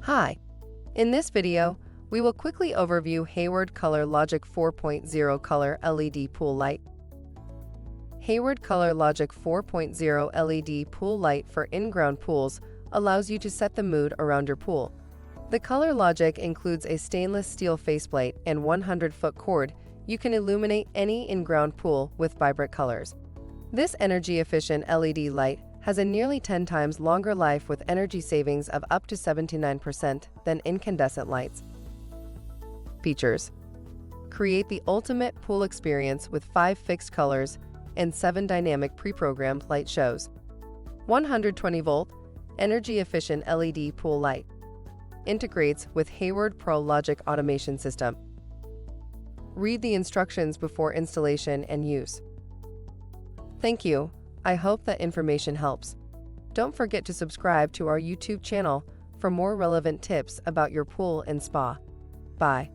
Hi, in this video, we will quickly overview Hayward ColorLogic 4.0 Color LED Pool Light. Hayward ColorLogic 4.0 LED Pool Light for in-ground pools allows you to set the mood around your pool. The ColorLogic includes a stainless steel faceplate and 100-foot cord. You can illuminate any in-ground pool with vibrant colors. This energy-efficient LED light has a nearly 10 times longer life with energy savings of up to 79% than incandescent lights. Features: create the ultimate pool experience with 5 fixed colors and 7 dynamic pre-programmed light shows. 120-volt, energy-efficient LED pool light. Integrates with Hayward ProLogic automation system. Read the instructions before installation and use. Thank you. I hope that information helps. Don't forget to subscribe to our YouTube channel for more relevant tips about your pool and spa. Bye.